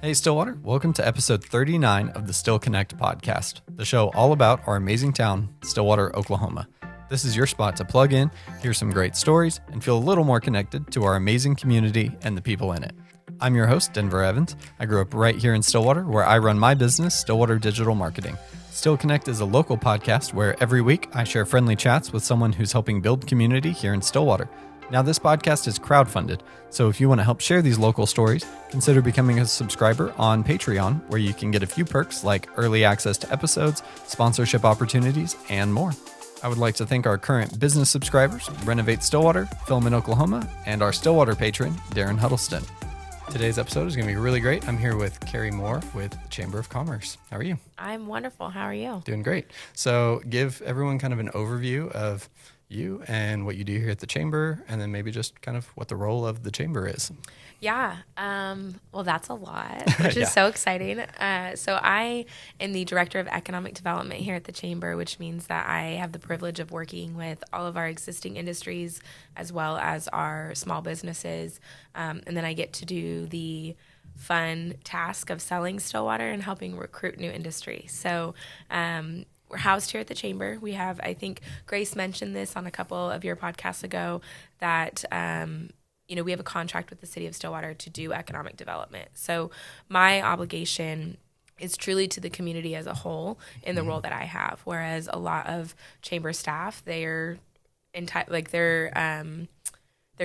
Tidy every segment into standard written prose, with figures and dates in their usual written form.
Hey Stillwater, welcome to episode 39 of the Still Connect podcast, the show all about our amazing town, Stillwater, Oklahoma. This is your spot to plug in, hear some great stories, and feel a little more connected to our amazing community and the people in it. I'm your host, Denver Evans. I grew up right here in Stillwater, where I run my business, Stillwater Digital Marketing. Still Connect is a local podcast where every week I share friendly chats with someone who's helping build community here in Stillwater. Now, this podcast is crowdfunded, so if you want to help share these local stories, consider becoming a subscriber on Patreon, where you can get a few perks like early access to episodes, sponsorship opportunities, and more. I would like to thank our current business subscribers, Renovate Stillwater, Film in Oklahoma, and our Stillwater patron, Darren Huddleston. Today's episode is going to be really great. I'm here with Kari Moore with the Chamber of Commerce. How are you? I'm wonderful. How are you? Doing great. So give everyone kind of an overview of you and what you do here at the Chamber, and then maybe just kind of what the role of the Chamber is. Yeah. Well, that's a lot, which is so exciting. So I am the Director of Economic Development here at the Chamber, which means that I have the privilege of working with all of our existing industries as well as our small businesses. And then I get to do the fun task of selling Stillwater and helping recruit new industry. So we're housed here at the Chamber. We have, I think Grace mentioned this on a couple of your podcasts ago, that we have a contract with the city of Stillwater to do economic development. So my obligation is truly to the community as a whole in the role that I have. Whereas a lot of Chamber staff, they're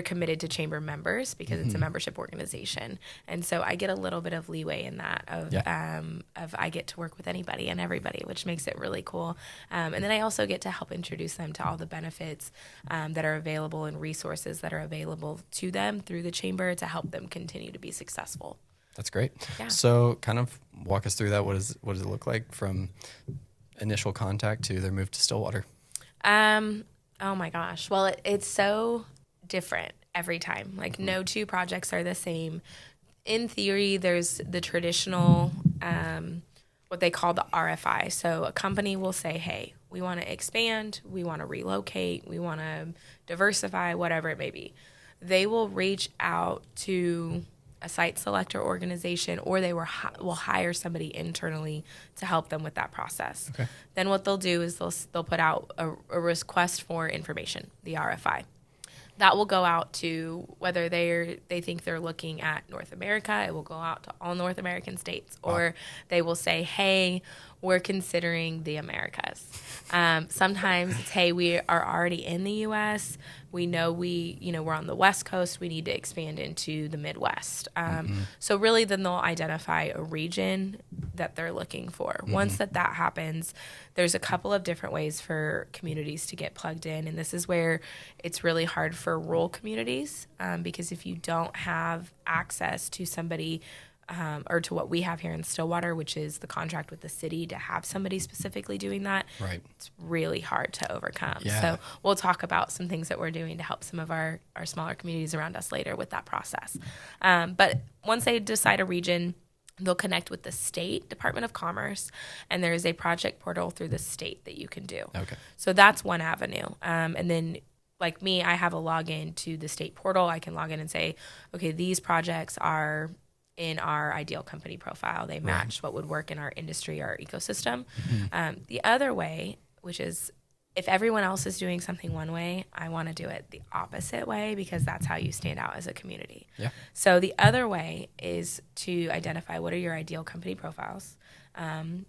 committed to Chamber members because it's a membership organization. And so I get a little bit of leeway in that of I get to work with anybody and everybody, which makes it really cool. And then I also get to help introduce them to all the benefits that are available and resources that are available to them through the Chamber to help them continue to be successful. That's great. Yeah. So kind of walk us through that. What does it look like from initial contact to their move to Stillwater? Oh my gosh. Well, it's so different every time. Like no two projects are the same. In theory, there's the traditional, what they call the RFI. So a company will say, hey, we want to expand, we want to relocate, we want to diversify, whatever it may be. They will reach out to a site selector organization, or they will hire somebody internally to help them with that process. Okay. Then what they'll do is they'll put out a request for information, the RFI. That will go out to whether they think they're looking at North America. It will go out to all North American states. Wow. Or they will say, hey, we're considering the Americas. Sometimes it's, hey, we are already in the U.S. We know we're on the West Coast. We need to expand into the Midwest. So really then they'll identify a region that they're looking for. Once that happens, there's a couple of different ways for communities to get plugged in. And this is where it's really hard for rural communities because if you don't have access to somebody or to what we have here in Stillwater, which is the contract with the city to have somebody specifically doing that, right, it's really hard to overcome. Yeah. So we'll talk about some things that we're doing to help some of our smaller communities around us later with that process. But once they decide a region, they'll connect with the state Department of Commerce, and there is a project portal through the state that you can do. Okay. So that's one avenue. And then like me, I have a login to the state portal. I can log in and say, okay, these projects are in our ideal company profile. They match what would work in our industry, our ecosystem. The other way, which is if everyone else is doing something one way, I want to do it the opposite way because that's how you stand out as a community. Yeah. So the other way is to identify what are your ideal company profiles.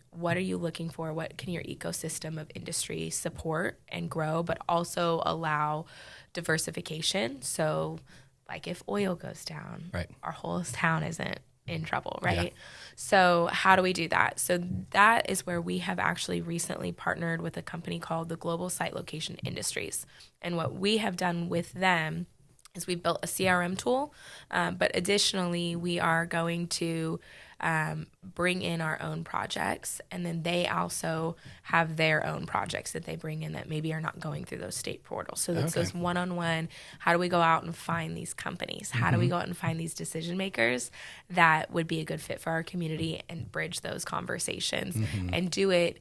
What are you looking for? What can your ecosystem of industry support and grow, but also allow diversification? So like if oil goes down, right, our whole town isn't in trouble, right? Yeah. So how do we do that? So that is where we have actually recently partnered with a company called the Global Site Location Industries. And what we have done with them is we've built a CRM tool, but additionally we are going to bring in our own projects, and then they also have their own projects that they bring in that maybe are not going through those state portals. So that's those one-on-one, how do we go out and find these companies? How do we go out and find these decision makers that would be a good fit for our community and bridge those conversations and do it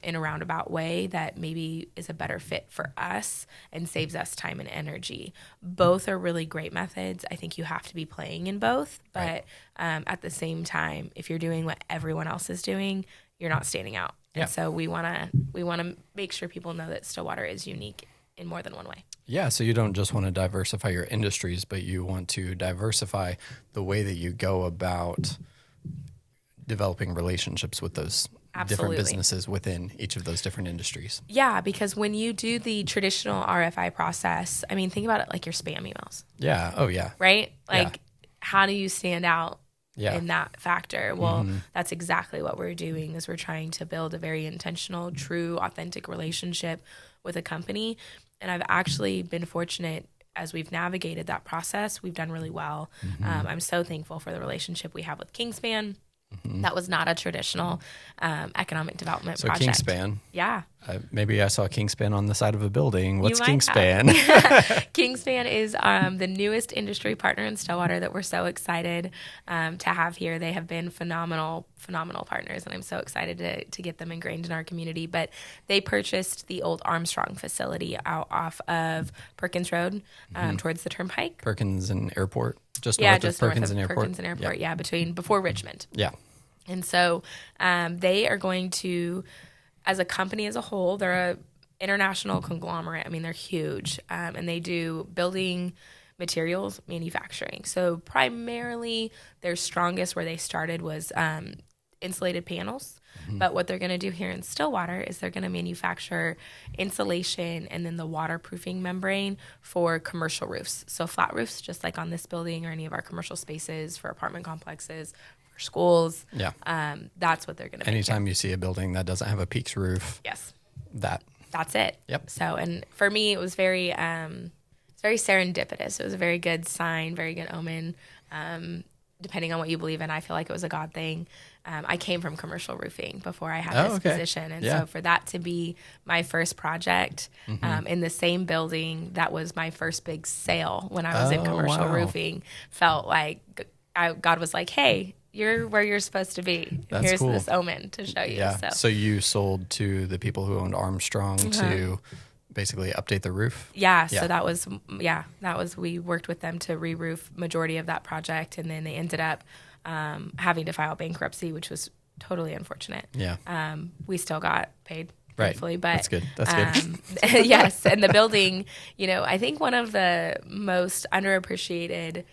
in a roundabout way that maybe is a better fit for us and saves us time and energy. Both are really great methods. I think you have to be playing in both, but at the same time, if you're doing what everyone else is doing, you're not standing out. Yeah. And so we want to make sure people know that Stillwater is unique in more than one way. Yeah, so you don't just want to diversify your industries, but you want to diversify the way that you go about developing relationships with those different businesses within each of those different industries. Yeah, because when you do the traditional RFI process, I mean, think about it like your spam emails. Yeah. Oh, yeah. Right? Like, how do you stand out in that factor? Well, that's exactly what we're doing is we're trying to build a very intentional, true, authentic relationship with a company. And I've actually been fortunate as we've navigated that process. We've done really well. I'm so thankful for the relationship we have with Kingspan. That was not a traditional economic development project. So Kingspan. Yeah. Maybe I saw Kingspan on the side of a building. What's Kingspan? Kingspan is the newest industry partner in Stillwater that we're so excited to have here. They have been phenomenal partners, and I'm so excited to get them ingrained in our community. But they purchased the old Armstrong facility out off of Perkins Road towards the Turnpike. Perkins and Airport. Just north of Perkins and Airport. Perkins and Airport, before Richmond. Yeah. And so they are going to, as a company as a whole, they're a international conglomerate. I mean, they're huge. And they do building materials manufacturing. So primarily their strongest where they started was insulated panels. But what they're going to do here in Stillwater is they're going to manufacture insulation and then the waterproofing membrane for commercial roofs. So flat roofs, just like on this building or any of our commercial spaces, for apartment complexes, for schools. Yeah. That's what they're going to make. Anytime you see a building that doesn't have a peaked roof. Yes. That's it. Yep. So, and for me, it was very serendipitous. It was a very good sign, very good omen. Depending on what you believe in, I feel like it was a God thing. I came from commercial roofing before I had this position. And so for that to be my first project in the same building, that was my first big sale when I was in commercial roofing, felt like God was like, hey, you're where you're supposed to be. Here's cool. This omen to show you. Yeah. So you sold to the people who owned Armstrong to basically update the roof? Yeah. So that was, we worked with them to re-roof majority of that project. And then they ended up having to file bankruptcy, which was totally unfortunate. Yeah. We still got paid. Right. Thankfully, but that's good. That's good. Yes. And the building, I think one of the most underappreciated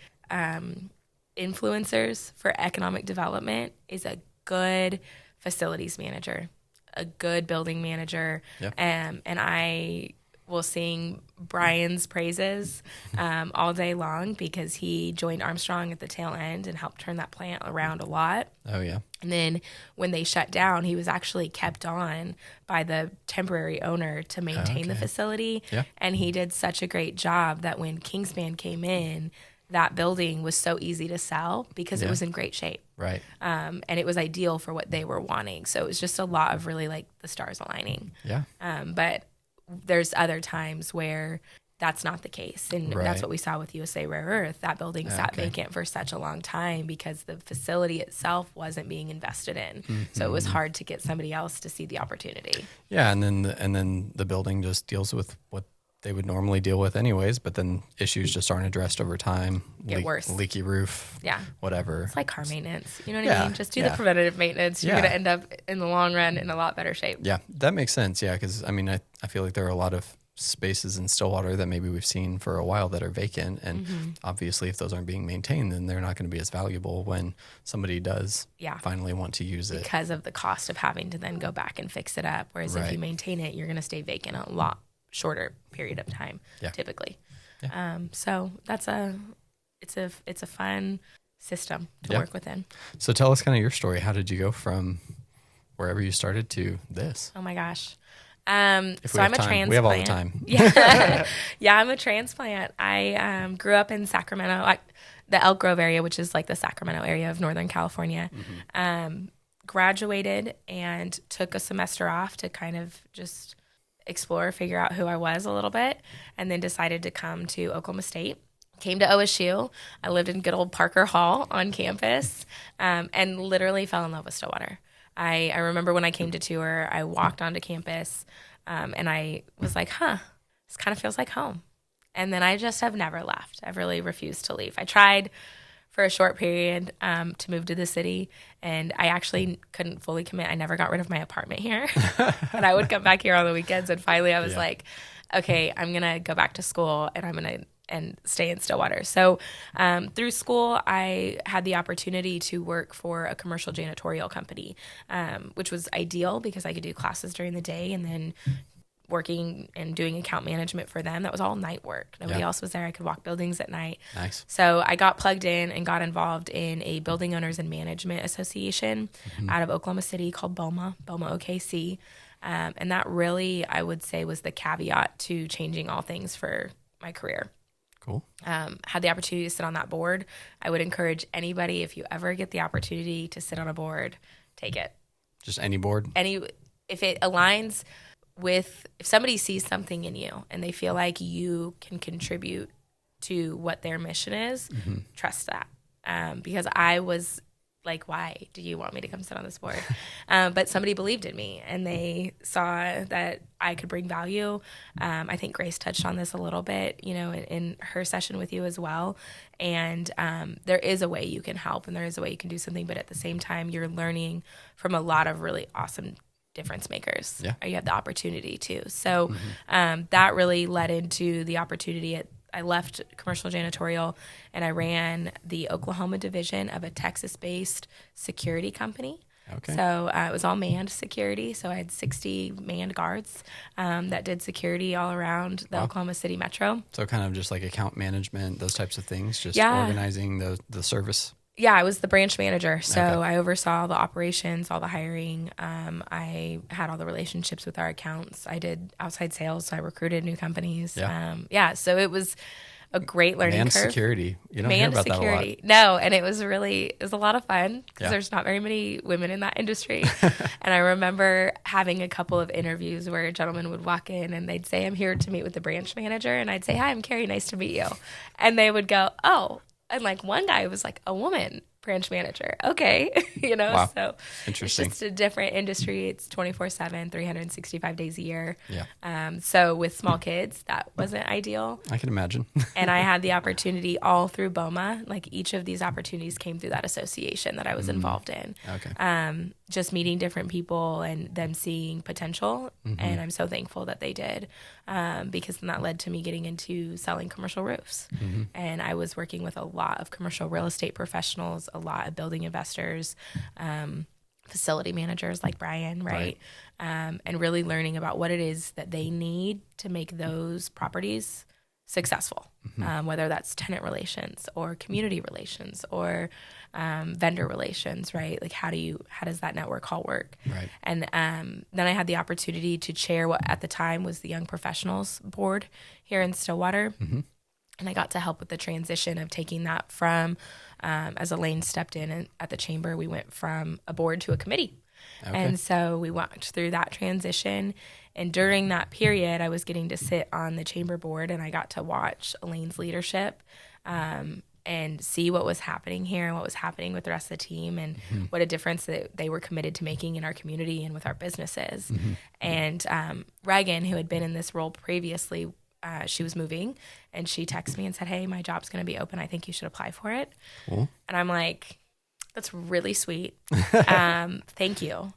influencers for economic development is a good facilities manager, a good building manager. Yep. And I will sing Brian's praises all day long because he joined Armstrong at the tail end and helped turn that plant around a lot. Oh, yeah. And then when they shut down, he was actually kept on by the temporary owner to maintain the facility. Yeah. And he did such a great job that when Kingspan came in, that building was so easy to sell because it was in great shape. Right. And it was ideal for what they were wanting. So it was just a lot of really like the stars aligning. Yeah. But there's other times where that's not the case. And that's what we saw with USA Rare Earth. That building sat vacant for such a long time because the facility itself wasn't being invested in. So it was hard to get somebody else to see the opportunity. Yeah. And then the building just deals with what they would normally deal with anyways, but then issues just aren't addressed over time. Get worse. Leaky roof. Yeah. Whatever. It's like car maintenance. You know what I mean? Just do the preventative maintenance. You're going to end up in the long run in a lot better shape. Yeah, that makes sense. Yeah, because I mean, I feel like there are a lot of spaces in Stillwater that maybe we've seen for a while that are vacant. And obviously if those aren't being maintained, then they're not going to be as valuable when somebody does finally want to use it. Because of the cost of having to then go back and fix it up. Whereas if you maintain it, you're going to stay vacant a lot shorter period of time, typically. Yeah. So that's it's a fun system to work within. So tell us kind of your story. How did you go from wherever you started to this? Oh my gosh. So I'm a transplant. We have all the time. Yeah, I'm a transplant. I grew up in Sacramento, the Elk Grove area, which is like the Sacramento area of Northern California. Graduated and took a semester off to kind of just explore, figure out who I was a little bit, and then decided to come to Oklahoma State. Came to OSU. I lived in good old Parker Hall on campus, and literally fell in love with Stillwater. I remember when I came to tour, I walked onto campus and I was like, this kind of feels like home. And then I just have never left. I've really refused to leave. I tried for a short period to move to the city, and I actually couldn't fully commit. I never got rid of my apartment here. And I would come back here on the weekends, and finally I was like, okay, I'm going to go back to school, and I'm going to and stay in Stillwater. So through school, I had the opportunity to work for a commercial janitorial company, which was ideal because I could do classes during the day and then working and doing account management for them. That was all night work. Nobody else was there. I could walk buildings at night. Nice. So I got plugged in and got involved in a building owners and management association out of Oklahoma City called BOMA OKC. And that really, I would say, was the caveat to changing all things for my career. Cool. Had the opportunity to sit on that board. I would encourage anybody, if you ever get the opportunity to sit on a board, take it. Just any board? If it aligns with, if somebody sees something in you and they feel like you can contribute to what their mission is, trust that. Because I was like, why do you want me to come sit on this board? But somebody believed in me and they saw that I could bring value. I think Grace touched on this a little bit, in her session with you as well. And there is a way you can help and there is a way you can do something, but at the same time, you're learning from a lot of really awesome difference makers. Yeah. Or you have the opportunity to. So that really led into the opportunity I left commercial janitorial and I ran the Oklahoma division of a Texas-based security company. Okay. So it was all manned security. So I had 60 manned guards that did security all around the Oklahoma City metro. So kind of just like account management, those types of things, just organizing the service. Yeah, I was the branch manager. So I oversaw all the operations, all the hiring. I had all the relationships with our accounts. I did outside sales, so I recruited new companies. Yeah. So it was a great learning curve. Security. You don't hear about that a lot. No, and it was a lot of fun because there's not very many women in that industry. And I remember having a couple of interviews where a gentleman would walk in and they'd say, I'm here to meet with the branch manager. And I'd say, hi, I'm Kari, nice to meet you. And they would go, oh. And like one guy was like a woman branch manager. Okay. Wow. So interesting. It's just a different industry. It's 24/7, 365 days a year. Yeah. So with small kids, that wasn't ideal. I can imagine. And I had the opportunity all through BOMA, like each of these opportunities came through that association that I was involved in. Okay. Just meeting different people and them seeing potential. And I'm so thankful that they did because then that led to me getting into selling commercial roofs. And I was working with a lot of commercial real estate professionals, a lot of building investors, facility managers like Brian, right? And really learning about what it is that they need to make those properties successful, whether that's tenant relations or community relations or vendor relations, right? Like how does that network all work? Right. And then I had the opportunity to chair what at the time was the Young Professionals Board here in Stillwater. And I got to help with the transition of taking that from, as Elaine stepped in and at the chamber, we went from a board to a committee. Okay. And so we walked through that transition. And during that period, I was getting to sit on the chamber board and I got to watch Elaine's leadership and see what was happening here and what was happening with the rest of the team and what a difference that they were committed to making in our community and with our businesses. And Reagan, who had been in this role previously, she was moving and she texted me and said, hey, my job's going to be open. I think you should apply for it. Cool. And I'm like, that's really sweet. Thank you.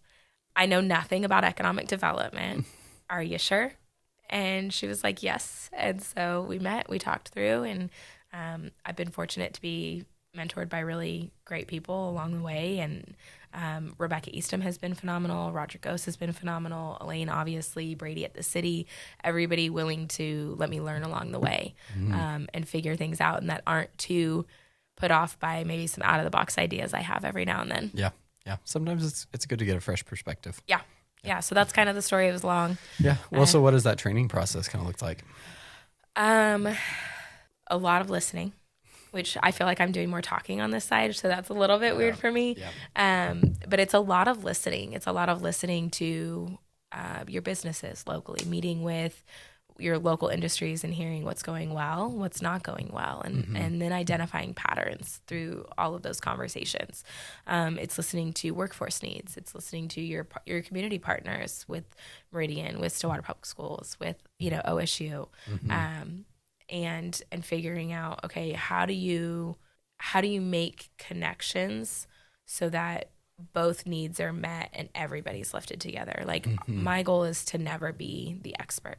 I know nothing about economic development. Are you sure? And she was like, yes. And so we met, we talked through, and I've been fortunate to be mentored by really great people along the way. And Rebecca Eastham has been phenomenal. Roger Gose has been phenomenal. Elaine, obviously, Brady at the city, everybody willing to let me learn along the way and figure things out and that aren't too put off by maybe some out of the box ideas I have every now and then. Yeah. Yeah. Sometimes it's good to get a fresh perspective. Yeah. Yeah. So that's kind of the story. It was long. Yeah. Well, so what does that training process kind of look like? A lot of listening, which I feel like I'm doing more talking on this side. So that's a little bit weird for me. Yeah. But it's a lot of listening. It's a lot of listening to your businesses locally, meeting with your local industries and hearing what's going well, what's not going well, and then identifying patterns through all of those conversations. It's listening to workforce needs. It's listening to your community partners with Meridian, with Stillwater Public Schools, with OSU, and figuring out, okay, how do you make connections so that both needs are met and everybody's lifted together. Like my goal is to never be the expert.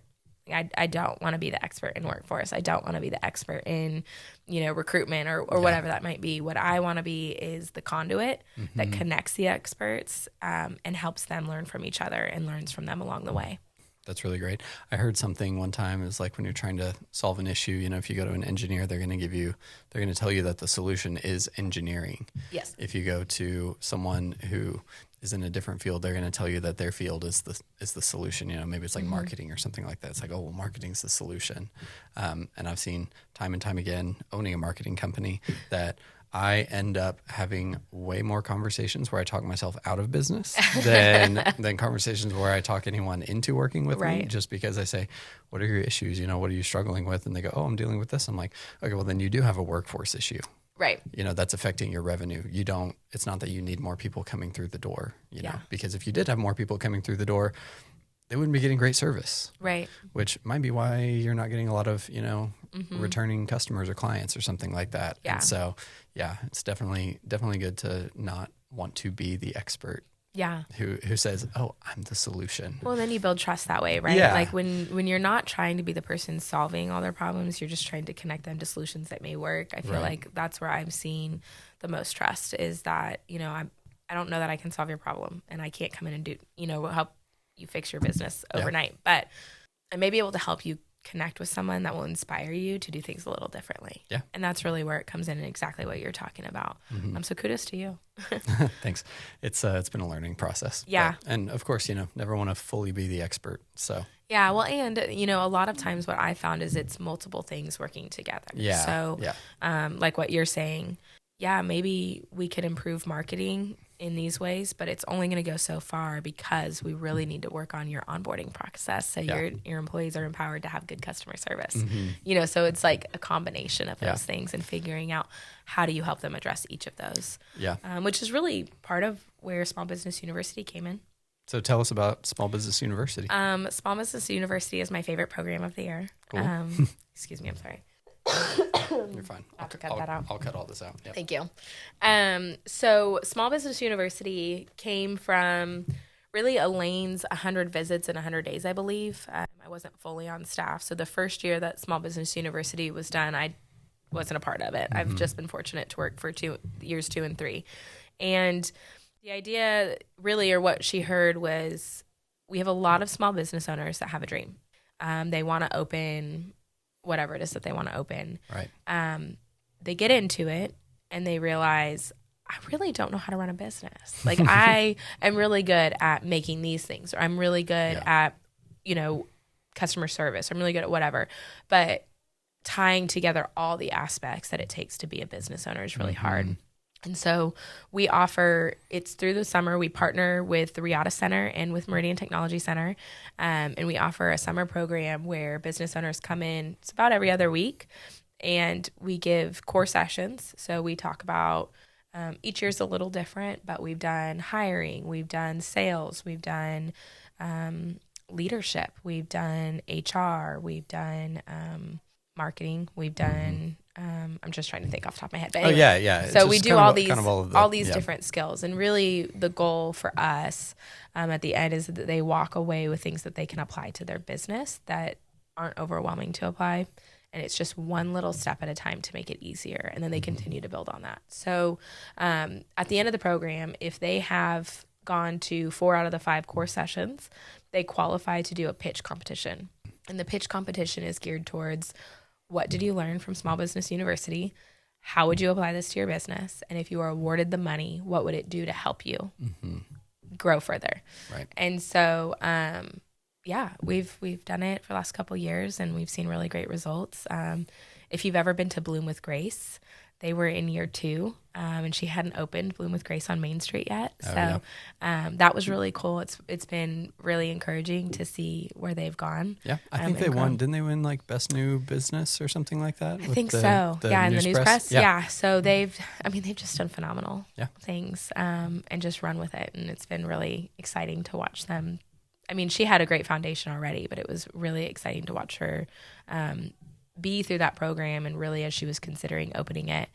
I don't want to be the expert in workforce. I don't want to be the expert in, recruitment or whatever that might be. What I want to be is the conduit that connects the experts and helps them learn from each other and learns from them along the way. That's really great. I heard something one time is like when you're trying to solve an issue, if you go to an engineer, they're going to tell you that the solution is engineering. Yes. If you go to someone who is in a different field, they're going to tell you that their field is the solution. Maybe it's like marketing or something like that. It's like, oh, well, marketing's the solution. And I've seen time and time again, owning a marketing company, that I end up having way more conversations where I talk myself out of business than conversations where I talk anyone into working with me, just because I say, what are your issues? What are you struggling with? And they go, oh, I'm dealing with this. I'm like, okay, well, then you do have a workforce issue. Right. That's affecting your revenue. It's not that you need more people coming through the door, because if you did have more people coming through the door, they wouldn't be getting great service. Right. Which might be why you're not getting a lot of, returning customers or clients or something like that. Yeah. And so, it's definitely good to not want to be the expert. Yeah. Who says, oh, I'm the solution. Well, then you build trust that way, right? Yeah. Like when you're not trying to be the person solving all their problems, you're just trying to connect them to solutions that may work. I feel like that's where I'm seeing the most trust is that, I don't know that I can solve your problem and I can't come in and do, help you fix your business overnight, but I may be able to help you connect with someone that will inspire you to do things a little differently. Yeah. And that's really where it comes in and exactly what you're talking about. So kudos to you. Thanks. It's been a learning process. Yeah. And of course, never want to fully be the expert. So yeah. Well, and a lot of times what I found is it's multiple things working together. Yeah. So like what you're saying, maybe we could improve marketing in these ways, but it's only going to go so far because we really need to work on your onboarding process so your employees are empowered to have good customer service. So it's like a combination of those things and figuring out how do you help them address each of those. Which is really part of where Small Business University came in. So tell us about Small Business University. Small Business University is my favorite program of the year. Cool. Excuse me, I'm sorry. You're fine. I'll cut that out. I'll cut all this out. Yep. Thank you. So Small Business University came from really Elaine's 100 visits in 100 days, I believe. I wasn't fully on staff. So the first year that Small Business University was done, I wasn't a part of it. I've just been fortunate to work for years 2 and 3. And the idea really, or what she heard was, we have a lot of small business owners that have a dream. They want to open whatever it is that they want to open. Right. They get into it and they realize, I really don't know how to run a business. Like I am really good at making these things, or I'm really good at, customer service. I'm really good at whatever. But tying together all the aspects that it takes to be a business owner is really hard. And so we offer, it's through the summer, we partner with the Riata Center and with Meridian Technology Center. And we offer a summer program where business owners come in, it's about every other week, and we give core sessions. So we talk about, each year's a little different, but we've done hiring, we've done sales, we've done leadership, we've done HR, we've done marketing, we've done... I'm just trying to think off the top of my head. But anyway, so we do all these different skills. And really the goal for us at the end is that they walk away with things that they can apply to their business that aren't overwhelming to apply. And it's just one little step at a time to make it easier. And then they continue to build on that. So at the end of the program, if they have gone to 4 out of the 5 core sessions, they qualify to do a pitch competition. And the pitch competition is geared towards, what did you learn from Small Business University? How would you apply this to your business? And if you were awarded the money, what would it do to help you grow further? Right. And so, we've done it for the last couple of years, and we've seen really great results. If you've ever been to Bloom with Grace, they were in year 2, and she hadn't opened Bloom with Grace on Main Street yet. So that was really cool. It's been really encouraging to see where they've gone. Yeah, I think they won. Didn't they win like best new business or something like that? I think so. Yeah, in the news press. Yeah. So they've just done phenomenal things, and just run with it. And it's been really exciting to watch them. I mean, she had a great foundation already, but it was really exciting to watch her be through that program, and really, as she was considering opening it,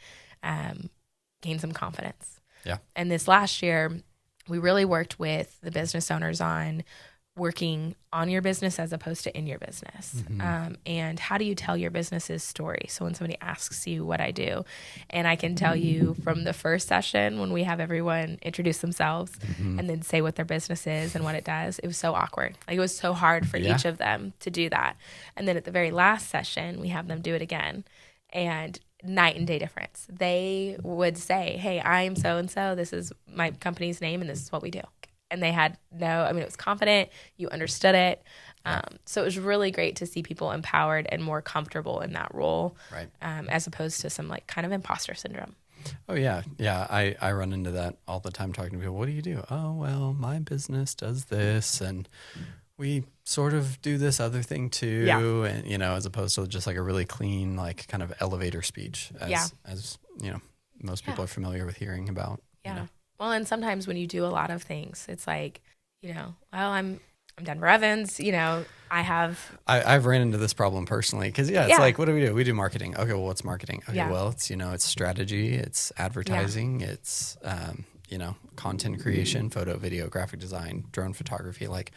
gain some confidence. Yeah. And this last year, we really worked with the business owners on working on your business as opposed to in your business. And how do you tell your business's story? So when somebody asks you what I do, and I can tell you from the first session when we have everyone introduce themselves and then say what their business is and what it does, it was so awkward. Like, it was so hard for each of them to do that. And then at the very last session, we have them do it again, and night and day difference. They would say, hey, I'm so-and-so, this is my company's name, and this is what we do. And they had it was confident, you understood it. So it was really great to see people empowered and more comfortable in that role, right? As opposed to some like kind of imposter syndrome. Oh, yeah. Yeah, I run into that all the time talking to people. What do you do? Oh, well, my business does this, and we sort of do this other thing too. And, as opposed to just like a really clean, like kind of elevator speech, as most people are familiar with hearing about. Well, and sometimes when you do a lot of things, it's like, well, I'm Denver Evans, I've ran into this problem personally because it's like, what do? We do marketing. Okay, well, what's marketing? Okay, well, it's, it's strategy, it's advertising, it's, content creation, photo, video, graphic design, drone photography. Like,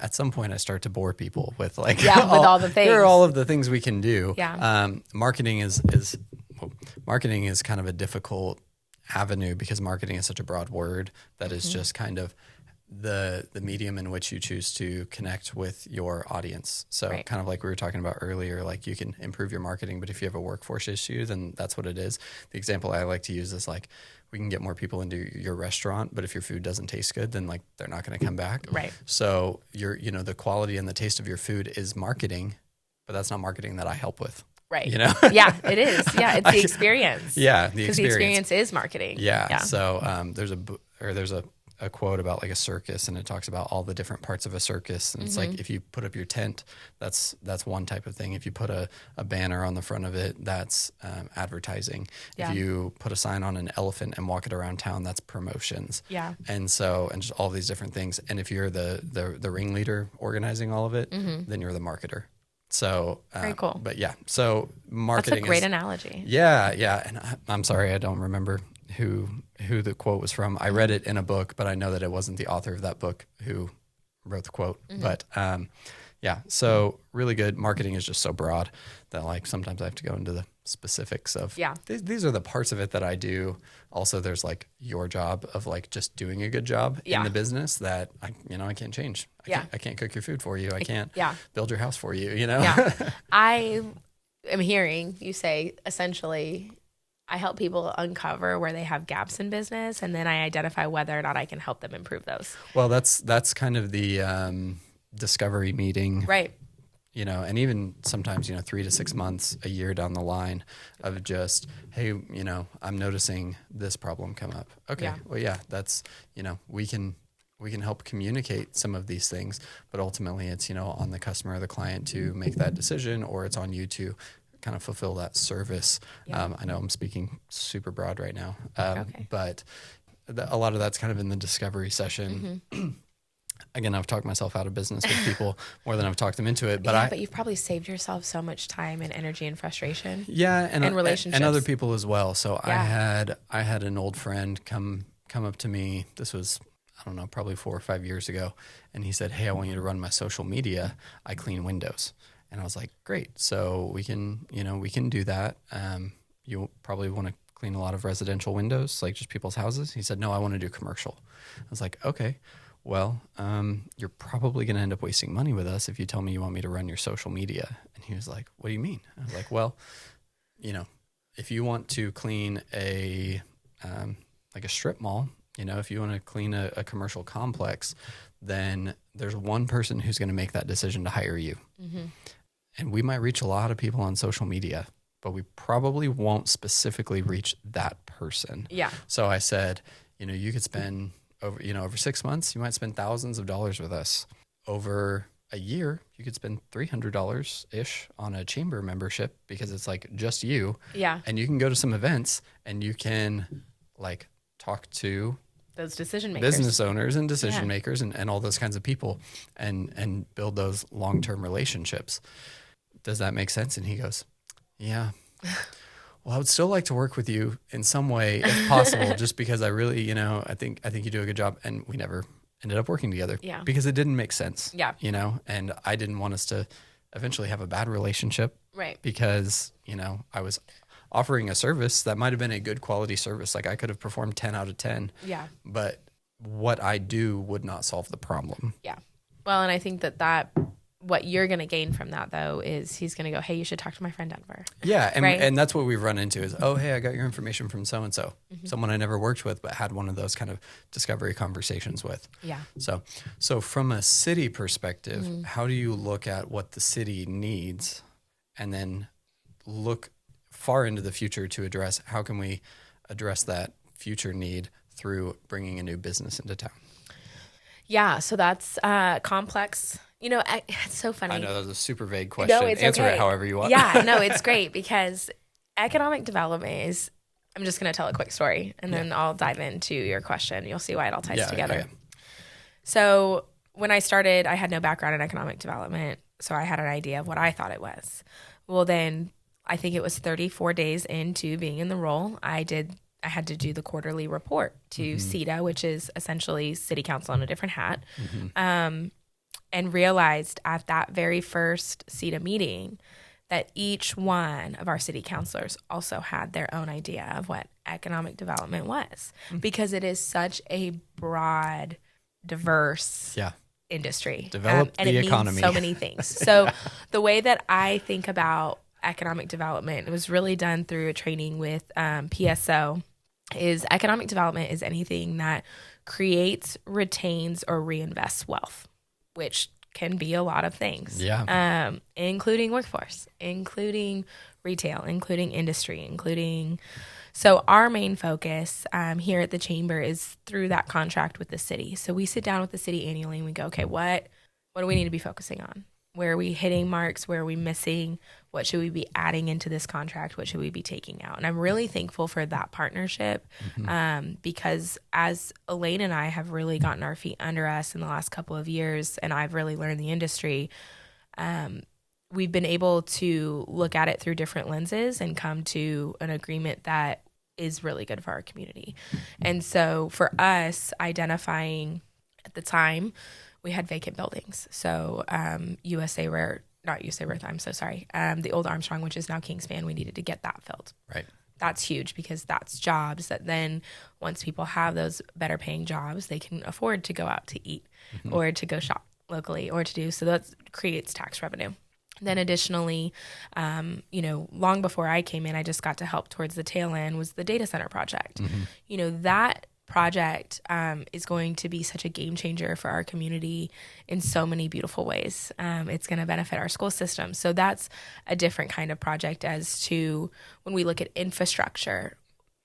at some point I start to bore people with like, with all the things. Here are all of the things we can do. Marketing is kind of a difficult avenue because marketing is such a broad word that is just kind of the medium in which you choose to connect with your audience. So kind of like we were talking about earlier, like you can improve your marketing, but if you have a workforce issue, then that's what it is. The example I like to use is like, we can get more people into your restaurant, but if your food doesn't taste good, then like they're not going to come back. Right. So the quality and the taste of your food is marketing, but that's not marketing that I help with. Right. Yeah, it is. Yeah, it's the experience. Yeah, because the experience is marketing. Yeah. So there's a quote about like a circus, and it talks about all the different parts of a circus, and it's like if you put up your tent, that's one type of thing. If you put a banner on the front of it, that's advertising. If you put a sign on an elephant and walk it around town, that's promotions. Yeah. And just all these different things. And if you're the ringleader organizing all of it, then you're the marketer. So very cool. But so marketing. That's a great analogy. Yeah. And I'm sorry, I don't remember who the quote was from. I read it in a book, but I know that it wasn't the author of that book who wrote the quote. But so really good. Marketing is just so broad that like sometimes I have to go into the specifics of these are the parts of it that I do. Also, there's like your job of like just doing a good job in the business that I can't change. I can't cook your food for you. I can't build your house for you. I am hearing you say essentially, I help people uncover where they have gaps in business, and then I identify whether or not I can help them improve those. Well, that's kind of the discovery meeting, right? And even sometimes 3 to 6 months, a year down the line of just, hey, I'm noticing this problem come up. Okay, well, that's we can help communicate some of these things, but ultimately it's on the customer or the client to make that decision, or it's on you to kind of fulfill that service. I know I'm speaking super broad right now, but a lot of that's kind of in the discovery session. Again, I've talked myself out of business with people more than I've talked them into it. But but you've probably saved yourself so much time and energy and frustration. Yeah, and relationships and other people as well. So I had an old friend come up to me. This was, I don't know, probably 4 or 5 years ago, and he said, "Hey, I want you to run my social media. I clean windows." And I was like, "Great. So we can do that. You'll probably want to clean a lot of residential windows, like just people's houses." He said, "No, I want to do commercial." I was like, "Okay. Well, you're probably going to end up wasting money with us if you tell me you want me to run your social media." And he was like, "What do you mean?" I was like, "Well, if you want to clean a strip mall, if you want to clean a commercial complex, then there's one person who's going to make that decision to hire you. And we might reach a lot of people on social media, but we probably won't specifically reach that person. Yeah. So I said, you could spend over 6 months, you might spend thousands of dollars with us. Over a year, you could spend $300 ish on a chamber membership because it's like just you. Yeah. And you can go to some events and you can like talk to those decision makers, business owners and decision makers and all those kinds of people and build those long-term relationships. Does that make sense? And he goes, yeah. Well, I would still like to work with you in some way if possible, just because I really, I think you do a good job. And we never ended up working together because it didn't make sense. Yeah. And I didn't want us to eventually have a bad relationship. Right. Because, I was offering a service that might have been a good quality service. Like I could have performed 10 out of 10. Yeah. But what I do would not solve the problem. Yeah. Well, and I think that what you're going to gain from that, though, is he's going to go, hey, you should talk to my friend Denver. Yeah. And, right? and that's what we've run into is, oh, hey, I got your information from so-and-so, someone I never worked with, but had one of those kind of discovery conversations with. Yeah. So from a city perspective, how do you look at what the city needs and then look far into the future to address how can we address that future need through bringing a new business into town? Yeah. So that's complex. It's so funny. I know that was a super vague question. No, it's Answer okay. it however you want. Yeah, no, it's great because economic development is, I'm just going to tell a quick story and then I'll dive into your question. You'll see why it all ties together. Yeah. So when I started, I had no background in economic development. So I had an idea of what I thought it was. Well, then I think it was 34 days into being in the role, I had to do the quarterly report to CETA, which is essentially city council on a different hat. And realized at that very first CETA meeting that each one of our city councilors also had their own idea of what economic development was, because it is such a broad, diverse industry. Develop and the it economy. means so many things. So the way that I think about economic development, it was really done through a training with PSO, is economic development is anything that creates, retains, or reinvests wealth, which can be a lot of things, including workforce, including retail, including industry, so our main focus here at the Chamber is through that contract with the city. So we sit down with the city annually and we go, okay, what do we need to be focusing on? Where are we hitting marks? Where are we missing? What should we be adding into this contract? What should we be taking out? And I'm really thankful for that partnership because as Elaine and I have really gotten our feet under us in the last couple of years, and I've really learned the industry, we've been able to look at it through different lenses and come to an agreement that is really good for our community. And so for us, identifying at the time, we had vacant buildings. So the old Armstrong, which is now Kingspan, we needed to get that filled. Right. That's huge because that's jobs that then once people have those better paying jobs, they can afford to go out to eat or to go shop locally or to do. So that creates tax revenue. Then additionally, long before I came in, I just got to help towards the tail end was the data center project. That project is going to be such a game changer for our community in so many beautiful ways. It's going to benefit our school system. So that's a different kind of project as to when we look at infrastructure,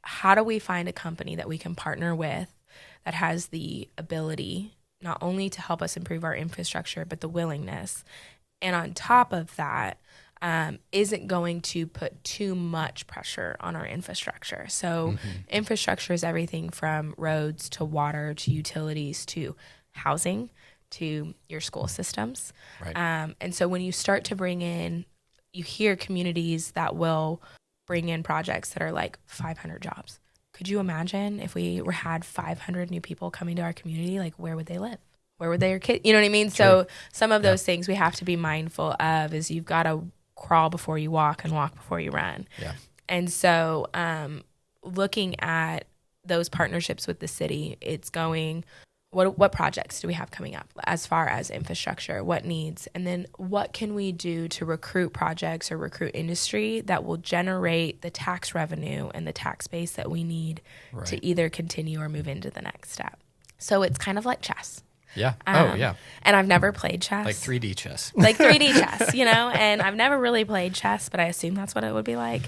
how do we find a company that we can partner with that has the ability not only to help us improve our infrastructure, but the willingness. And on top of that, isn't going to put too much pressure on our infrastructure. So infrastructure is everything from roads to water to utilities to housing to your school systems. Right. And so when you start to bring in, you hear communities that will bring in projects that are like 500 jobs. Could you imagine if we had 500 new people coming to our community? Like, where would they live? Where would their kids, you know what I mean? True. So some of those things we have to be mindful of is you've got to crawl before you walk and walk before you run. Yeah. And so looking at those partnerships with the city, it's going, what projects do we have coming up as far as infrastructure, what needs, and then what can we do to recruit projects or recruit industry that will generate the tax revenue and the tax base that we need to either continue or move into the next step. So it's kind of like chess. Yeah. Oh, yeah. And I've never played chess. Like 3D chess. Like 3D chess, you know, and I've never really played chess, but I assume that's what it would be like.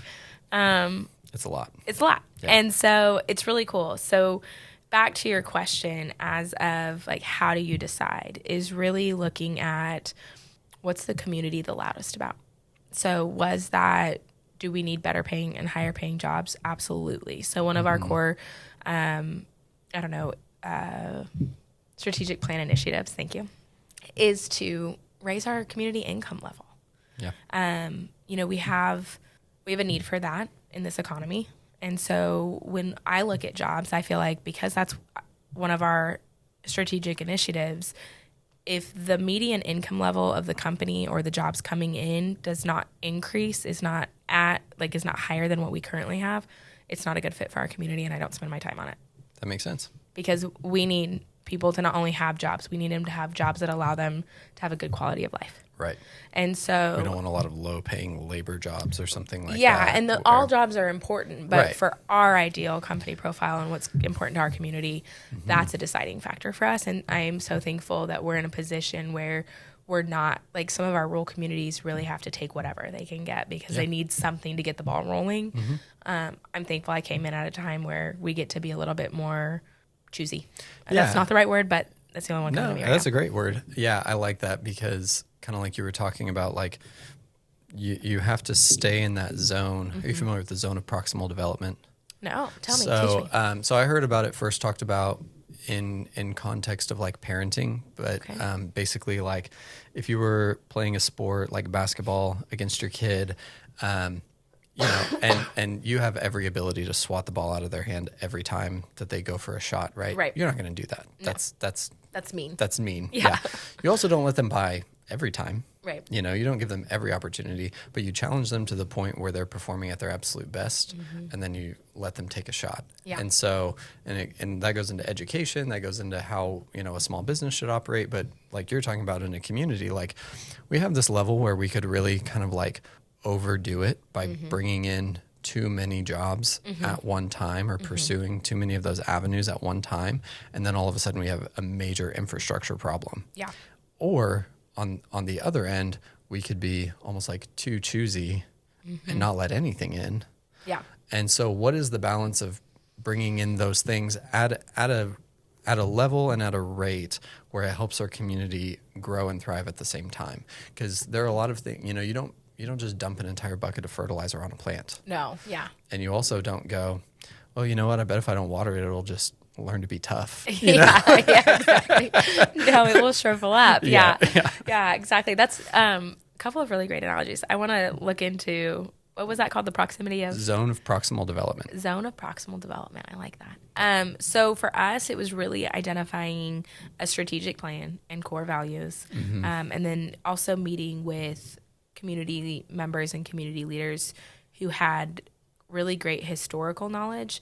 It's a lot. It's a lot. Yeah. And so it's really cool. So back to your question as of like, how do you decide, is really looking at what's the community the loudest about. So was that, do we need better paying and higher paying jobs? Absolutely. So one of our core, strategic plan initiatives, thank you, is to raise our community income level. Yeah. You know, we have a need for that in this economy. And so when I look at jobs, I feel like because that's one of our strategic initiatives, if the median income level of the company or the jobs coming in does not increase, is not higher than what we currently have, it's not a good fit for our community, and I don't spend my time on it. That makes sense. Because we need people to not only have jobs, we need them to have jobs that allow them to have a good quality of life. Right. And so we don't want a lot of low-paying labor jobs or something like that. Yeah, and all jobs are important, but Right. for our ideal company profile and what's important to our community, that's a deciding factor for us. And I am so thankful that we're in a position where we're not, like, some of our rural communities really have to take whatever they can get because they need something to get the ball rolling. I'm thankful I came in at a time where we get to be a little bit more choosy. That's not the right word, but that's the only one coming to me right that's now. a great word. Yeah, I like that because kind of like you were talking about, like you have to stay in that zone. Are you familiar with the zone of proximal development? No, tell me, So, teach me. so I heard about it first talked about in context of like parenting, but basically like if you were playing a sport like basketball against your kid, you know, and you have every ability to swat the ball out of their hand every time that they go for a shot, right? Right. You're not going to do that. No. That's mean. That's mean. Yeah. You also don't let them buy every time. Right. You know, you don't give them every opportunity, but you challenge them to the point where they're performing at their absolute best, and then you let them take a shot. Yeah. And so, and that goes into education, that goes into how, you know, a small business should operate. But like you're talking about in a community, like we have this level where we could really kind of like overdo it by bringing in too many jobs at one time or pursuing too many of those avenues at one time. And then all of a sudden we have a major infrastructure problem. Yeah. Or on the other end, we could be almost like too choosy and not let anything in. Yeah. And so what is the balance of bringing in those things at a level and at a rate where it helps our community grow and thrive at the same time? Because there are a lot of things, you know, you don't just dump an entire bucket of fertilizer on a plant. No. Yeah. And you also don't go, well, you know what? I bet if I don't water it, it'll just learn to be tough. Yeah, exactly. No, it will shrivel up. Yeah, exactly. That's a couple of really great analogies. I want to look into, what was that called? The proximity of? Zone of proximal development. Zone of proximal development. I like that. So for us, it was really identifying a strategic plan and core values, and then also meeting with community members and community leaders who had really great historical knowledge.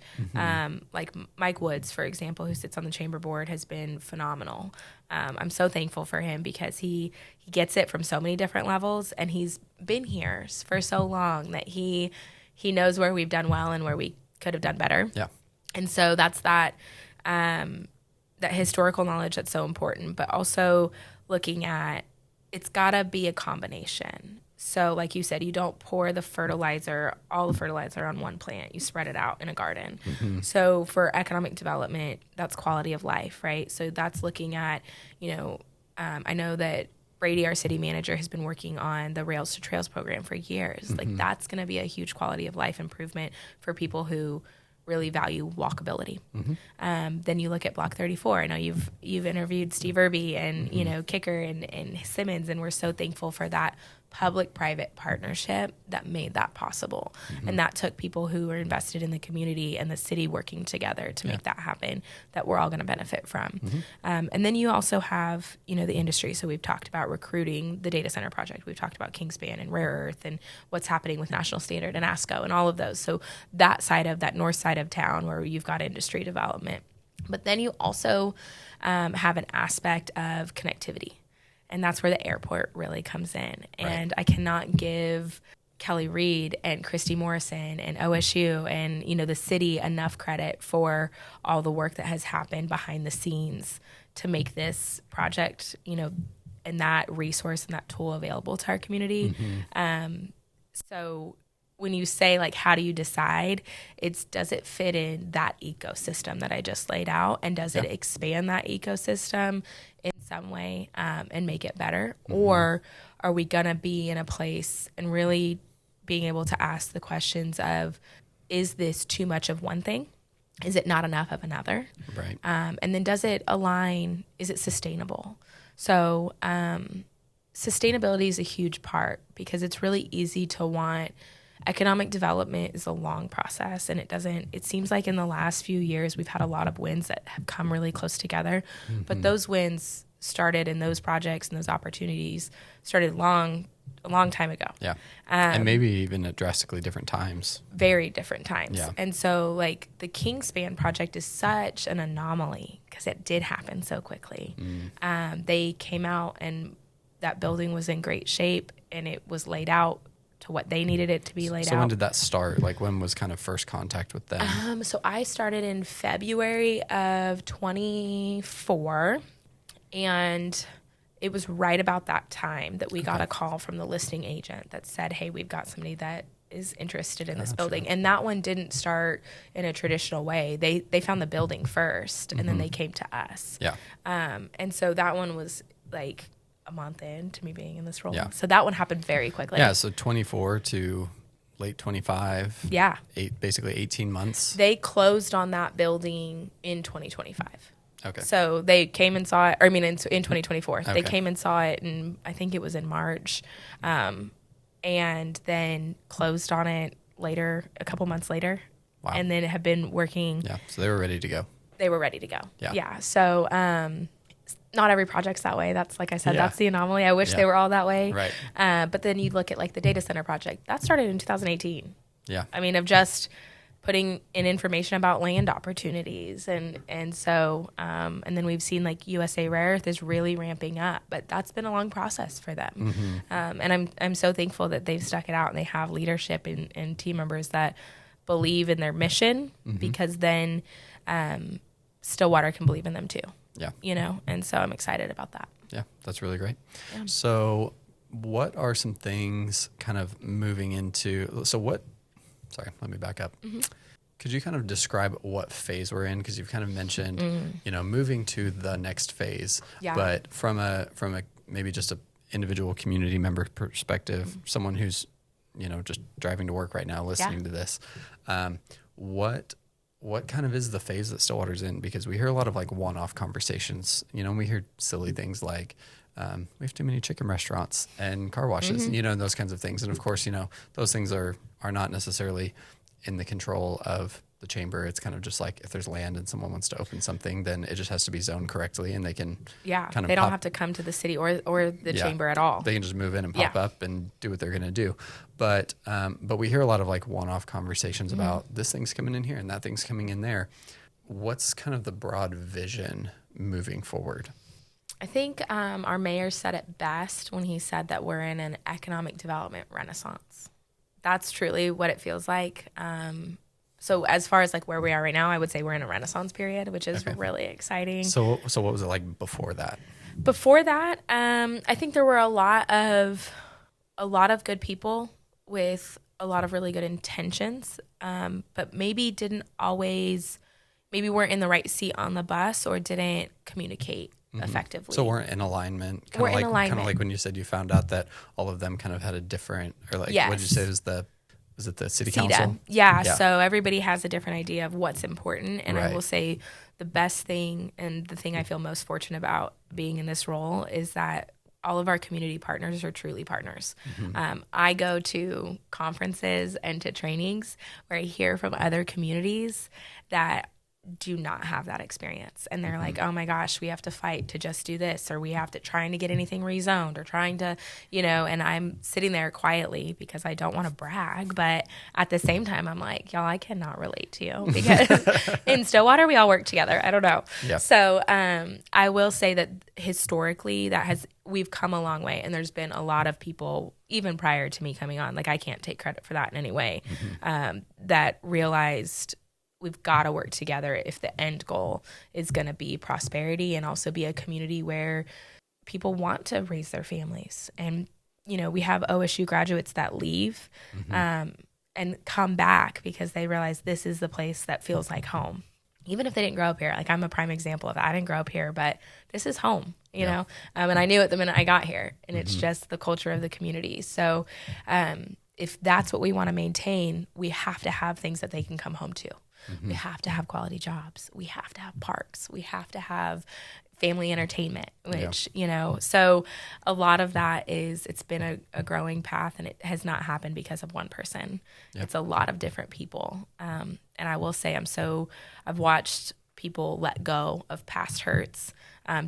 Like Mike Woods, for example, who sits on the chamber board, has been phenomenal. I'm so thankful for him because he gets it from so many different levels, and he's been here for so long that he knows where we've done well and where we could have done better. Yeah. And so that's that historical knowledge that's so important, but also looking at, it's gotta be a combination. So like you said, you don't pour all the fertilizer on one plant. You spread it out in a garden. So for economic development, that's quality of life, right? So that's looking at, you know, I know that Brady, our city manager, has been working on the Rails to Trails program for years. Like that's going to be a huge quality of life improvement for people who really value walkability. Then you look at Block 34. I know you've interviewed Steve Irby and you know Kicker and Simmons, and we're so thankful for that public-private partnership that made that possible. And that took people who were invested in the community and the city working together to make that happen, that we're all going to benefit from. And then you also have, you know, the industry. So we've talked about recruiting the data center project. We've talked about Kingspan and Rare Earth and what's happening with National Standard and ASCO and all of those. So that north side of town where you've got industry development. But then you also have an aspect of connectivity. And that's where the airport really comes in. And I cannot give Kelly Reed and Christy Morrison and OSU and, the city enough credit for all the work that has happened behind the scenes to make this project, and that resource and that tool available to our community. So when you say, like, how do you decide, does it fit in that ecosystem that I just laid out? And does it expand that ecosystem in some way and make it better? Or are we going to be in a place and really being able to ask the questions of, is this too much of one thing? Is it not enough of another? Right. And then does it align? Is it sustainable? So sustainability is a huge part because it's really easy to want. Economic development is a long process, and it seems like in the last few years we've had a lot of wins that have come really close together. But those wins started, and those projects and those opportunities started a long time ago. Yeah. And maybe even at drastically different times. Very different times. Yeah. And so, like, the Kingspan project is such an anomaly because it did happen so quickly. They came out, and that building was in great shape, and it was laid out to what they needed it to be laid out. So when did that start? Like, when was kind of first contact with them? So I started in February of 24, and it was right about that time that we got a call from the listing agent that said, hey, we've got somebody that is interested in this building. And that one didn't start in a traditional way. They found the building first, and then they came to us. Yeah. And so that one was like a month into me being in this role. Yeah. So that one happened very quickly. Yeah, so 24 to late 25. Yeah. Basically 18 months. They closed on that building in 2025. Okay. So they came and saw it, in 2024. Okay. They came and saw it, and I think it was in March, and then closed on it later, a couple months later. Wow. And then have been working. Yeah, so they were ready to go. They were ready to go. Yeah. Yeah. So not every project's that way. That's, like I said, that's the anomaly. I wish Yeah. they were all that way. Right. But then you look at, like, the data center project. That started in 2018. Yeah. Of just putting in information about land opportunities. And so, and then we've seen, like, USA Rare Earth is really ramping up, but that's been a long process for them. And I'm so thankful that they've stuck it out, and they have leadership and team members that believe in their mission, because then Stillwater can believe in them too. Yeah. And so I'm excited about that. Yeah, that's really great. Yeah. So what are some things kind of moving into, sorry, let me back up. Could you kind of describe what phase we're in? Because you've kind of mentioned, moving to the next phase, but from a maybe just a individual community member perspective, someone who's, just driving to work right now, listening to this, what kind of is the phase that Stillwater's in? Because we hear a lot of, like, one-off conversations, and we hear silly things like, we have too many chicken restaurants and car washes, and those kinds of things. And of course, those things are not necessarily in the control of the chamber. It's kind of just like, if there's land and someone wants to open something, then it just has to be zoned correctly, and they can kind of they don't have to come to the city or the chamber at all. They can just move in and pop up and do what they're going to do. But we hear a lot of, like, one-off conversations about this thing's coming in here and that thing's coming in there. What's kind of the broad vision moving forward? I think our mayor said it best when he said that we're in an economic development renaissance. That's truly what it feels like. So as far as, like, where we are right now, I would say we're in a renaissance period, which is really exciting. So what was it like before that? Before that, I think there were a lot of good people with a lot of really good intentions, but maybe weren't in the right seat on the bus or didn't communicate effectively. So we're in alignment. We're in alignment. Kind of like when you said you found out that all of them kind of had a different, or like, what did you say was it the city council? Yeah, so everybody has a different idea of what's important. And Right. I will say the best thing and the thing I feel most fortunate about being in this role is that all of our community partners are truly partners. I go to conferences and to trainings where I hear from other communities that do not have that experience. And they're like, oh my gosh, we have to fight to just do this, or we have to trying to get anything rezoned, or trying to, and I'm sitting there quietly because I don't want to brag. But at the same time, I'm like, y'all, I cannot relate to you because in Stillwater, we all work together. I don't know. Yeah. So I will say that historically we've come a long way, and there's been a lot of people even prior to me coming on, like I can't take credit for that in any way, that realized we've got to work together if the end goal is going to be prosperity and also be a community where people want to raise their families. And, we have OSU graduates that leave and come back because they realize this is the place that feels like home. Even if they didn't grow up here, like I'm a prime example of that. I didn't grow up here, but this is home, you know? And I knew it the minute I got here, and it's just the culture of the community. So if that's what we want to maintain, we have to have things that they can come home to. We have to have quality jobs. We have to have parks. We have to have family entertainment, which, so a lot of that it's been a growing path, and it has not happened because of one person. It's a lot of different people. And I will say I've watched people let go of past hurts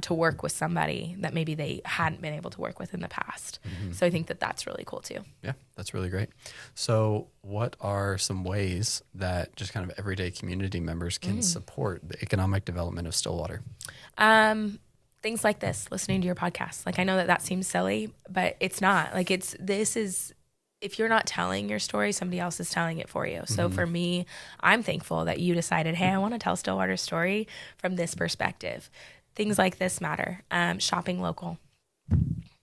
to work with somebody that maybe they hadn't been able to work with in the past. So I think that that's really cool too. Yeah, that's really great. So what are some ways that just kind of everyday community members can support the economic development of Stillwater? Things like this, listening to your podcast. Like I know that seems silly, but it's not. Like if you're not telling your story, somebody else is telling it for you. So for me, I'm thankful that you decided, hey, I want to tell Stillwater's story from this perspective. Things like this matter. Shopping local,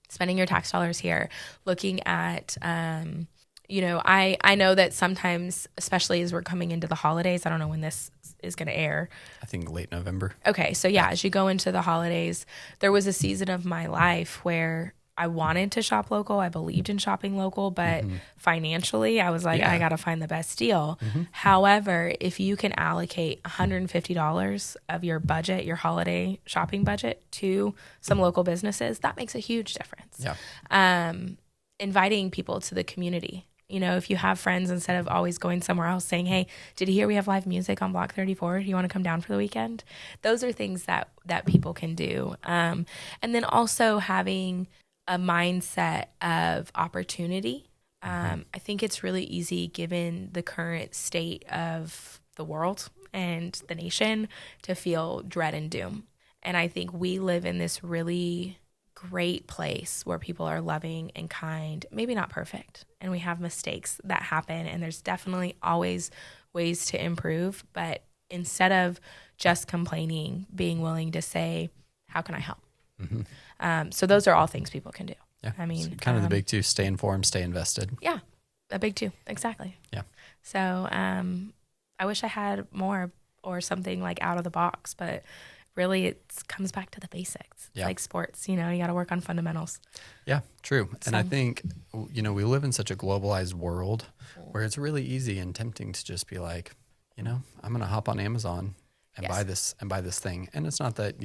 spending your tax dollars here, looking at, I know that sometimes, especially as we're coming into the holidays, I don't know when this is going to air. I think late November. Okay. So yeah, as you go into the holidays, there was a season of my life where I wanted to shop local. I believed in shopping local, but financially I was like, I got to find the best deal. However, if you can allocate $150 of your budget, your holiday shopping budget, to some local businesses, that makes a huge difference. Yeah. Inviting people to the community. If you have friends, instead of always going somewhere else, saying, hey, did you hear we have live music on Block 34? Do you want to come down for the weekend? Those are things that people can do. And then also having a mindset of opportunity. I think it's really easy, given the current state of the world and the nation, to feel dread and doom. And I think we live in this really great place where people are loving and kind, maybe not perfect, and we have mistakes that happen, and there's definitely always ways to improve. But instead of just complaining, being willing to say, how can I help? So those are all things people can do. Yeah. I mean, so kind of the big two: stay informed, stay invested. Yeah. A big two. Exactly. Yeah. So, I wish I had more or something like out of the box, but really it comes back to the basics. It's like sports, you got to work on fundamentals. Yeah, true. And I think, we live in such a globalized world where it's really easy and tempting to just be like, I'm going to hop on Amazon and buy this thing. And it's not that,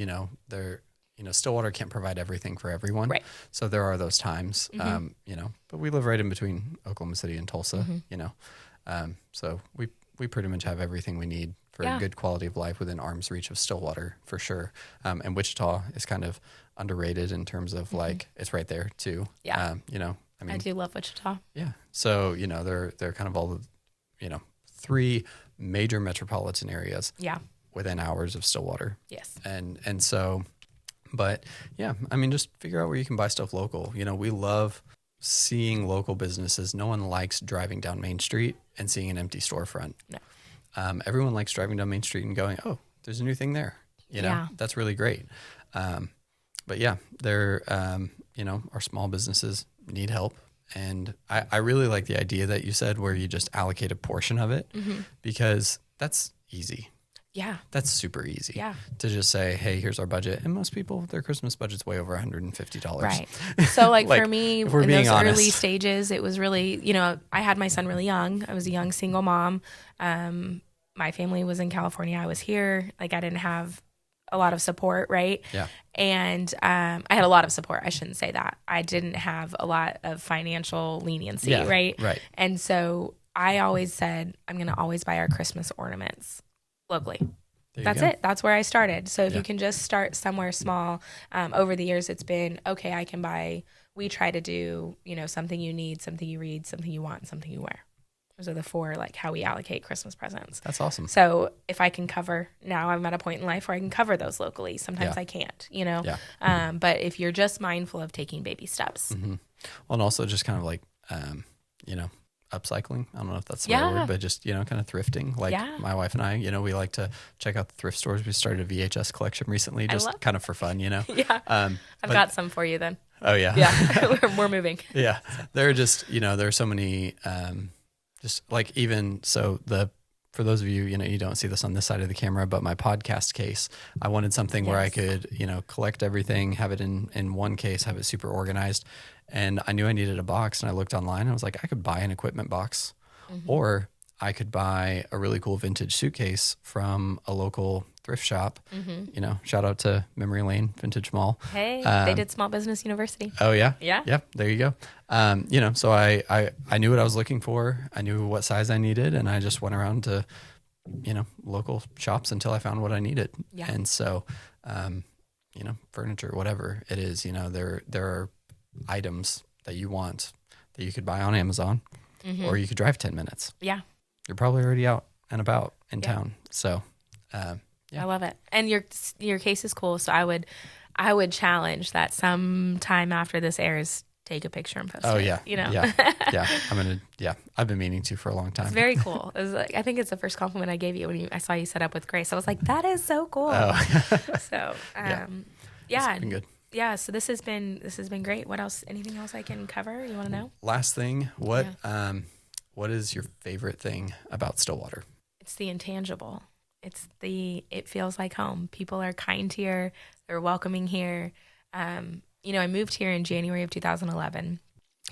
Stillwater can't provide everything for everyone. Right. So there are those times, but we live right in between Oklahoma City and Tulsa, so we pretty much have everything we need for a good quality of life within arm's reach of Stillwater, for sure. And Wichita is kind of underrated in terms of like, it's right there too. Yeah. I do love Wichita. Yeah. So, they're kind of all the, 3 major metropolitan areas within hours of Stillwater. Yes. And so, but yeah, just figure out where you can buy stuff local. We love seeing local businesses. No one likes driving down Main Street and seeing an empty storefront. No. Everyone likes driving down Main Street and going, oh, there's a new thing there. That's really great. But yeah, they're, our small businesses need help. And I really like the idea that you said where you just allocate a portion of it, because that's easy. Yeah. That's super easy. Yeah. To just say, hey, here's our budget. And most people, their Christmas budget's way over $150. Right. So like for me, in those early stages, it was really, I had my son really young. I was a young single mom. My family was in California. I was here. Like I didn't have a lot of support. Right. Yeah. And I had a lot of support. I shouldn't say that. I didn't have a lot of financial leniency. Yeah, right. Right. And so I always said, I'm going to always buy our Christmas ornaments locally. That's it. That's where I started. So if you can just start somewhere small, over the years, it's been, okay, I can buy, we try to do, something you need, something you read, something you want, something you wear. Those are the 4, like, how we allocate Christmas presents. That's awesome. So if I can cover, now I'm at a point in life where I can cover those locally. Sometimes I can't, but if you're just mindful of taking baby steps. Mm-hmm. Well, and also just kind of like, upcycling. I don't know if that's the right word, but just, kind of thrifting. Like my wife and I, we like to check out the thrift stores. We started a VHS collection recently, just kind of for fun, Yeah. I've got some for you then. Oh yeah. Yeah. We're moving. Yeah. There are just, there are so many, just like even, so for those of you, you don't see this on this side of the camera, but my podcast case, I wanted something where I could, collect everything, have it in one case, have it super organized. And I knew I needed a box, and I looked online and I was like, I could buy an equipment box, or I could buy a really cool vintage suitcase from a local thrift shop. Shout out to Memory Lane Vintage Mall. Hey, they did Small Business University. Oh yeah. Yeah. Yep. There you go. So I knew what I was looking for. I knew what size I needed, and I just went around to, local shops until I found what I needed. Yeah. And so, furniture, whatever it is, there are items that you want that you could buy on Amazon, or you could drive 10 minutes. Yeah. You're probably already out and about in town. So, I love it. And your case is cool. So I would challenge that sometime after this airs, take a picture and post it. Oh yeah. Yeah. I've been meaning to for a long time. It's very cool. It was like, I think it's the first compliment I gave you when I saw you set up with Grace. I was like, that is so cool. Oh. So, It's been good. Yeah, so this has been great. What else? Anything else I can cover? You want to know? Last thing, what is your favorite thing about Stillwater? It's the intangible. It feels like home. People are kind here. They're welcoming here. I moved here in January of 2011,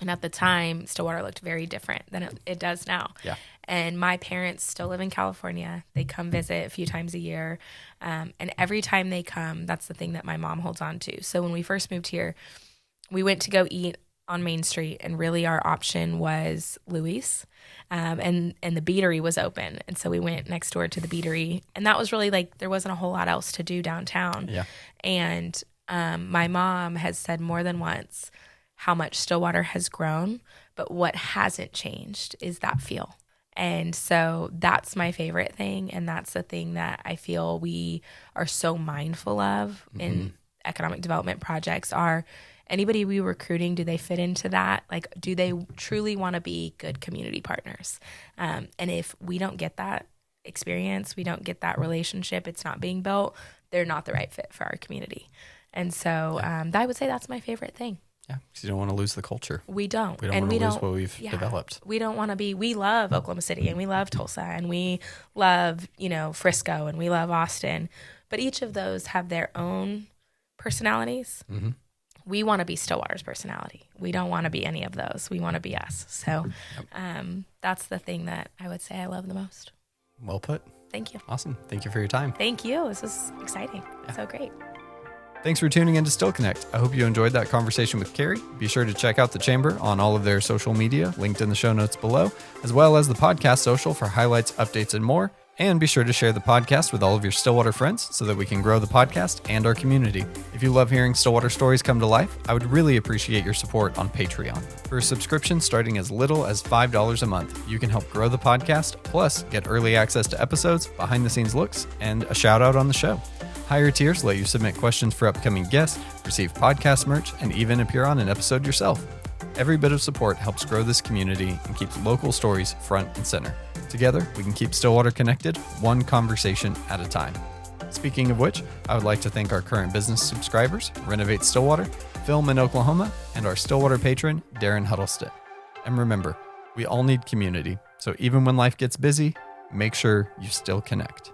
and at the time, Stillwater looked very different than it does now. Yeah. And my parents still live in California. They come visit a few times a year. And every time they come, that's the thing that my mom holds on to. So when we first moved here, we went to go eat on Main Street, and really our option was Louis. And the Beatery was open. And so we went next door to the Beatery. And that was really like, there wasn't a whole lot else to do downtown. Yeah. And my mom has said more than once how much Stillwater has grown, but what hasn't changed is that feel. And so that's my favorite thing. And that's the thing that I feel we are so mindful of in economic development projects. Are anybody we recruiting, do they fit into that? Like, do they truly want to be good community partners? And if we don't get that experience, we don't get that relationship, it's not being built, they're not the right fit for our community. And so I would say that's my favorite thing. Yeah, because you don't want to lose the culture. We don't. We don't want to lose what we've developed. We don't want to be, we love Oklahoma City, and we love Tulsa, and we love, Frisco, and we love Austin. But each of those have their own personalities. We want to be Stillwater's personality. We don't want to be any of those. We want to be us. So that's the thing that I would say I love the most. Well put. Thank you. Awesome. Thank you for your time. Thank you. This was exciting. Yeah. So great. Thanks for tuning in to Still Connect. I hope you enjoyed that conversation with Kari. Be sure to check out the Chamber on all of their social media, linked in the show notes below, as well as the podcast social for highlights, updates, and more. And be sure to share the podcast with all of your Stillwater friends so that we can grow the podcast and our community. If you love hearing Stillwater stories come to life, I would really appreciate your support on Patreon. For a subscription starting as little as $5 a month, you can help grow the podcast, plus get early access to episodes, behind-the-scenes looks, and a shout-out on the show. Higher tiers let you submit questions for upcoming guests, receive podcast merch, and even appear on an episode yourself. Every bit of support helps grow this community and keeps local stories front and center. Together, we can keep Stillwater connected, one conversation at a time. Speaking of which, I would like to thank our current business subscribers, Renovate Stillwater, Film in Oklahoma, and our Stillwater patron, Darren Huddleston. And remember, we all need community, so even when life gets busy, make sure you still connect.